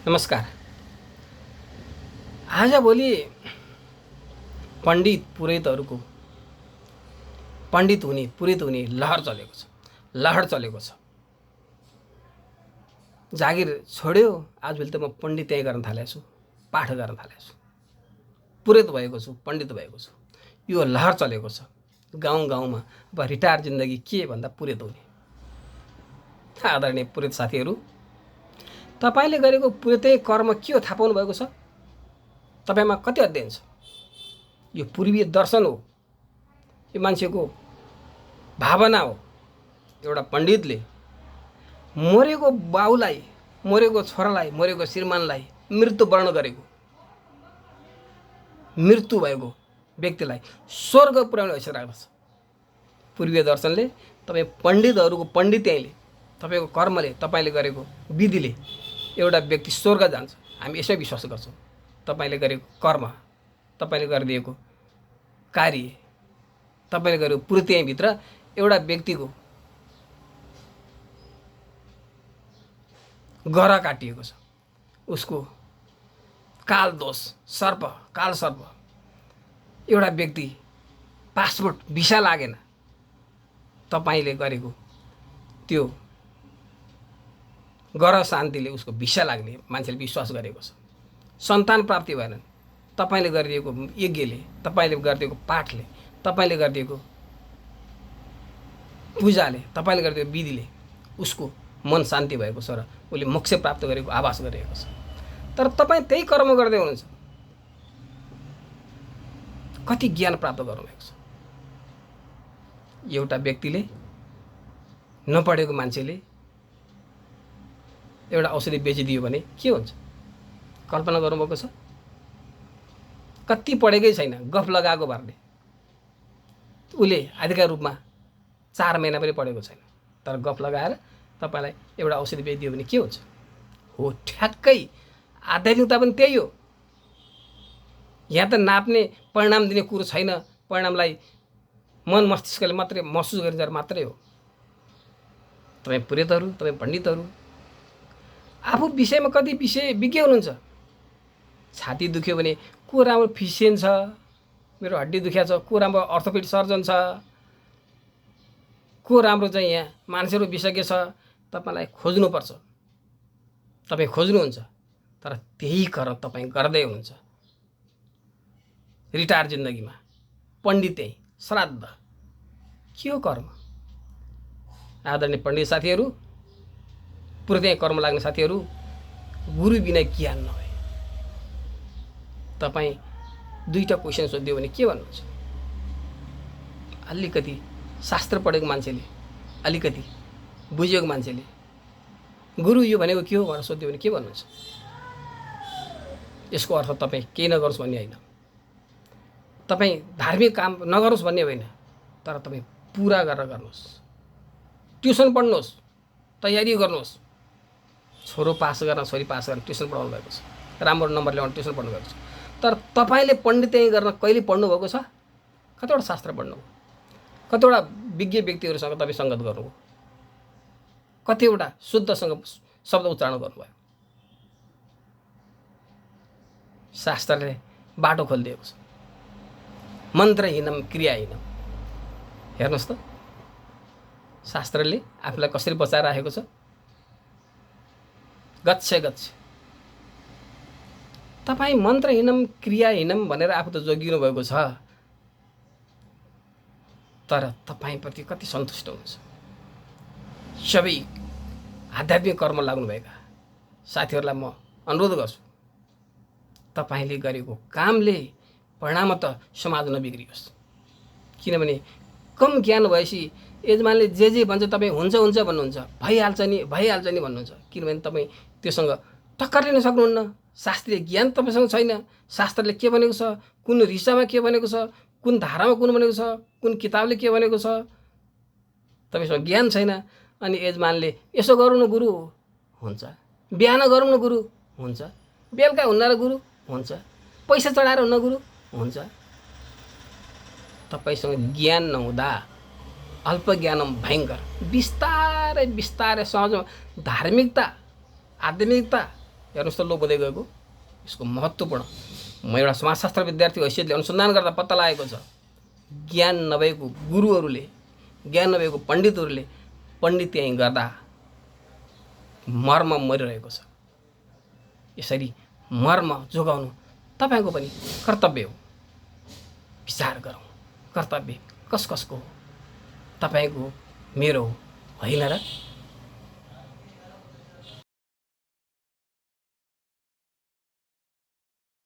नमस्कार। आजभोलि पण्डित पुरोहित हुने लहर चलेको छ। जागिर छोड्यो, आजभोलि त म पण्डित्याइ गर्न थालेको छु, पाठ गर्न थालेको छु, पुरोहित भएको छु, पण्डित भएको छु। यो लहर चलेको छ गाउँ-गाउँमा। अब रिटायर जिन्दगी के भन्दा पुरोहित हुने। आदरणीय पुरोहित साथीहरू, तपाईले गरेको पुरोहितै कर्म के हो थाहा पाउनु भएको छ? तपाईमा कति अध्ययन छ? यो पूर्वीय दर्शन हो, यो मान्छेको भावना हो। एउटा पण्डितले मरेको बाउलाई, मरेको छोरालाई, मरेको श्रीमानलाई मृत्यु गरेको, मृत्यु भएको व्यक्तिलाई स्वर्ग पुर्याउने हैसियत राख्दछ। पूर्वीय दर्शनले तपाई पण्डितहरूको पण्डित्याइले, तपाईको कर्मले, तपाईले गरेको विधिले एउटा व्यक्ति स्वर्ग जान्छ। हामी यसै विश्वास गर्छौँ। तपाईले गरेको कर्म, तपाईले गरिदिएको कार्य, तपाईले गरेको पुरोहित्याइभित्र एउटा व्यक्तिको गह्रा काटिएको छ। उसको काल सर्प एउटा व्यक्ति पासपोर्ट भिसा लागेन, तपाईले गरेको त्यो ग्रह शान्तिले उसको भिसा लाग्ने मान्छेले विश्वास गरेको छ। सन्तान प्राप्ति भएन, तपाईले गरिदिएको यज्ञले, तपाईले गरिदिएको पाठले, तपाईले गरिदिएको पूजाले, तपाईले गरिदिएको विधिले उसको मन शान्ति भएको छ र उसले मोक्ष प्राप्त गरेको आभास गरेको छ। तर तपाईँ त्यही कर्म गर्दै हुनुहुन्छ। कति ज्ञान प्राप्त गर्नुभएको छ। एउटा व्यक्तिले, नपढेको मान्छेले एउटा औषधि बेचिदियो भने के हुन्छ? कल्पना गर्नुभएको छ? कति पढेकै छैन, गफ लगाएको भर्ने, उसले आधिकारिक रूपमा 4 महिना पनि पढेको छैन, तर गफ लगाएर तपाईलाई एउटा औषधि बेचिदियो भने के हुन्छ? हो, ठ्याक्कै आध्यात्मिकता पनि त्यही हो। यहाँ त नाप्ने, परिणाम दिने कुरो छैन। परिणामलाई मन मस्तिष्कले मात्रै महसुस गरिन्छ मात्रै हो। तपाईँ पुरोहितहरू, तपाईँ पण्डितहरू आफू विषयमा कति विज्ञ हुनुहुन्छ। छाती दुख्यो भने को राम्रो फिजिसियन छ, मेरो हड्डी दुख्या छ, को राम्रो अर्थोपेडिक सर्जन छ, को राम्रो चाहिँ यहाँ मान्छेहरू विशेषज्ञ छ, तपाईलाई खोज्नुपर्छ। तपाईँ खोज्नुहुन्छ, तर त्यही कर्म तपाईँ गर्दै हुनुहुन्छ। रिटायर जिन्दगीमा पण्डित्याइ, श्राद्ध के हो कर्म? आदरणीय पण्डित साथीहरू, पुरोहित्याइ कर्म लाग्ने साथीहरू, गुरु बिना ज्ञान नभए तपाईँ 2टा क्वेसन सोधिदियो भने के भन्नुहुन्छ? अलिकति शास्त्र पढेको मान्छेले, अलिकति बुझेको मान्छेले गुरु यो भनेको के हो भनेर सोध्यो भने के भन्नुहुन्छ? यसको अर्थ तपाईँ केही नगर्नुहोस् भन्ने होइन, तपाईँ धार्मिक काम नगर्नुहोस् भन्ने होइन, तर तपाईँ पुरा गरेर गर्नुहोस्। ट्युसन पढ्नुहोस्, तयारी गर्नुहोस्। छोरो पास गर्न, छोरी पास गर्न ट्युसन पढाउनु भएको छ, राम्रो नम्बर ल्याउन ट्युसन पढ्नु भएको छ। तर तपाईले पण्डित्याइ गर्न कहिले पढ्नु भएको छ? कतिवटा शास्त्र पढ्नुभयो? कतिवटा विज्ञ व्यक्तिहरूसँग तपाईँ सङ्गत गर्नुभयो? कतिवटा शुद्धसँग शब्द उच्चारण गर्नुभयो? शास्त्रले बाटो खोलिदिएको छ। मन्त्रहीनम क्रियाहीनम। हेर्नुहोस् त, शास्त्रले आफूलाई कसरी बचाएर राखेको छ। गच्छ तपाईँ मन्त्रहीनम क्रियाहीनम भनेर आफू त जोगिनु भएको छ, तर तपाईँप्रति कति सन्तुष्ट हुनुहुन्छ? सबै आध्यात्मिक कर्म लाग्नुभएका साथीहरूलाई म अनुरोध गर्छु, तपाईले गरेको कामले परिणाम त समाज नबिग्रियोस्। किनभने कम ज्ञान भएपछि यजमानले जे भन्छ तपाईँ हुन्छ भन्नुहुन्छ, भइहाल्छ नि भन्नुहुन्छ। किनभने तपाईँ त्योसँग टक्कर लिन सक्नुहुन्न। शास्त्रीय ज्ञान तपाईसँग छैन। शास्त्रले के भनेको छ, कुन ऋषामा के भनेको छ, कुन धारामा कुन भनेको छ, कुन किताबले के भनेको छ, तपाईसँग ज्ञान छैन। अनि यजमानले यसो गरौँ न गुरु, हुन्छ। बिहान गरौँ न गुरु, हुन्छ। बेलुका हुन्न र गुरु, हुन्छ। पैसा चढाएर हुन्न गुरु, हुन्छ। तपाईसँग ज्ञान नहुँदा अल्प ज्ञानम भयङ्कर, बिस्तारै समाजमा धार्मिकता, आध्यात्मिकता हेर्नुहोस् त लो बढ्दै गएको यसको महत्त्वपूर्ण म एउटा समाजशास्त्र विद्यार्थी हैसियतले अनुसन्धान गर्दा पत्ता लागेको छ। ज्ञान नभएको गुरुहरूले, ज्ञान नभएको पण्डितहरूले पण्डित्याइ गर्दा मर्म मरिरहेको छ। यसरी मर्म जोगाउनु तपाईँको पनि कर्तव्य हो। विचार गरौँ, कर्तव्य कस कसको हो? तपाईँको, मेरो होइन र?